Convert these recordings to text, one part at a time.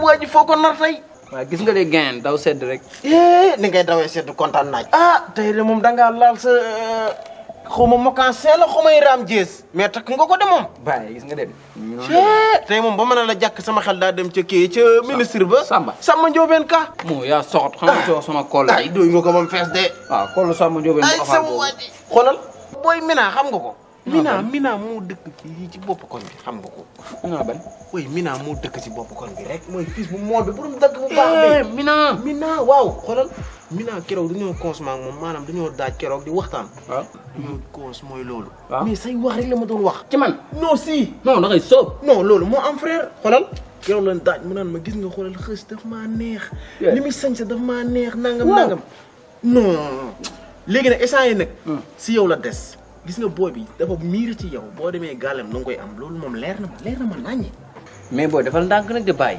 waji foko nar tay wa gis nga de gain daw sedd rek ni ngay dawé sedd kontaan naaj tay de mom da nga laal sa xoma mokancé la xomay ram jees mais tak nga ko de mom baye gis nga de tay mom ba mëna la jakk sama xel da dem ci ki ci ministre ba Samba Ndiobène Ka mo ya soxot xam nga sama kol ay doy nga ko mom fess de waaw kol Samba Ndiobène bu afal bo xolal boy Mina xam nga ko Mina mo dëkk ci bop koñ bi xam nga ko Mina ban way Mina mo dëkk ci bop koñ bi rek moy fils bu mool bi borom dëkk bu baax bi Mina waaw xolal Mina kérok dañu consommer ak mom manam dañu daaj kérok di waxtaan ñu cons moy lolu mais say wax rek la ma doon wax ci man non si non da ngay soob non lolu mo am frère xolal kérok lañ daaj mu nan ma gis nga xolal xëss daf ma neex limi sañse daf ma neex nangam non légui nak essay nak si yow la dess gis nga boy bi dafa miir ci yow bo démé galem nang koy am lolu mom leer na ma nañi mais boy defal ndank nak de bay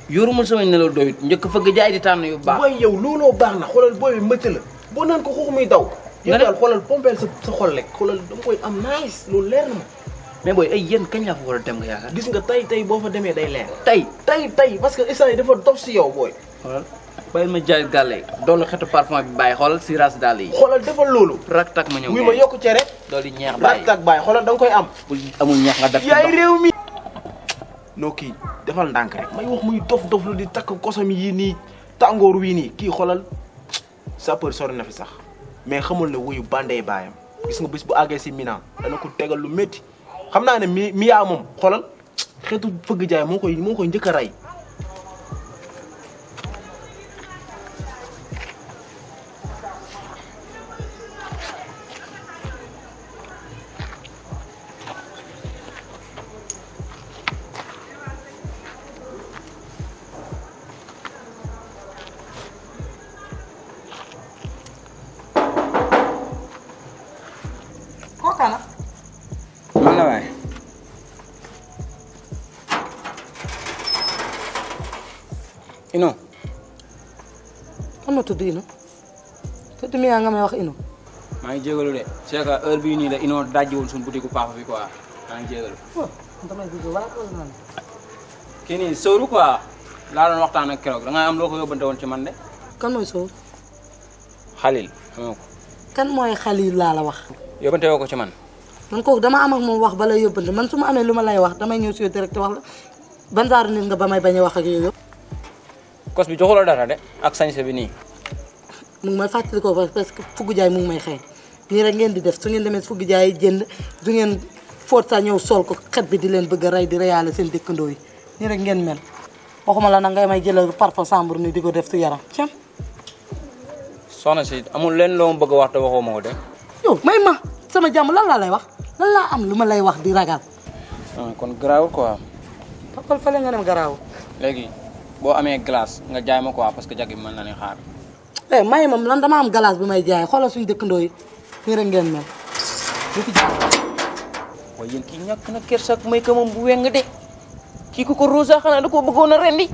yoruma sama nelaw doyit ñëk fëgg jaay di tan yu baax boy yow lolo baax na xolal boy bi mëcc la bo nan ko xoxumuy daw yow dal xolal pompel sa xol rek xolal dang koy am nice lolu leer na ma mais boy ay yeen kañ la fa wara dem nga yaaka gis nga tay bo fa démé day leer tay parce que essay dafa dof ci yow boy xolal bayil ma jaay galé doolu xétu parfum bi bay xolal siras dal yi xolal defal lolu rak tak ma ñew wi ma yokku ci rek dooli ñeex bay rak tak bay xolal dang koy am bu amul ñeex nga def yaay rew mi no ki defal ndank rek may wax muy dof lu di tak kosam yi ni tangor wi ni ki xolal sapeur sori na fi sax mais xamul ne wuyu bandé bayam gis nga bis bu agé ci Mina dana ko tégal lu metti xamna ne Miya mom xolal xétu feug jaay moko ñëk ray Kana mana waay Ino kan ma tudd Ino tudd mi nga may wax Ino maa ngi jégalu de c'est que heure bii nii la Ino dajji woon suñu boutique papa bi quoi maa ngi jégalu damay dugg wala ko non kii nii sóoru quoi laa doon waxtaan ak keroog da nga am loo ko yóbbante woon ci man de kan mooy Sow Khalil xamoo ko kan mooy Khalil laa la wax yóbbante woo ko ci man kooku dama am ak moom wax bala yóbbante man su ma amee lu ma lay wax damay ñëw si yow direct wax la ban genre nit nga ba may bañ a wax ak yow kos bi joxuloo dara de ak sañse bi nii mu ngi may fàttali ko parce que fugg jaay mu ngi may xëy nii rek ngeen di def su ngeen demee fugg jaay jënd du ngeen foot sa ñëw sol ko xet bi di leen bëgg a rey di reyaale seen dëkkandoo yi nii rek ngeen mel waxuma la nag ngay may jëlal parfum chambre ni di ko def su yaram cam soxna si amul leen loo ma bëgg a wax te waxoo ma ko de yow may ma sama jàmm lan laa lay wax lan laa am lu ma lay wax di ragal kon garaawul quoi toppal fële nga dem garaaw léegi boo amee glace nga jaay ma quoi parce que jagi mën na ne xaar may mam lan dama am glace bi may jaay xoolal suñu dëkkandoo yi nii rek ngeen mel waaye yéen kii ñàkk na kersak may ka moom bu weng de kii ko rosa xanaa da koo bëggoon a rendi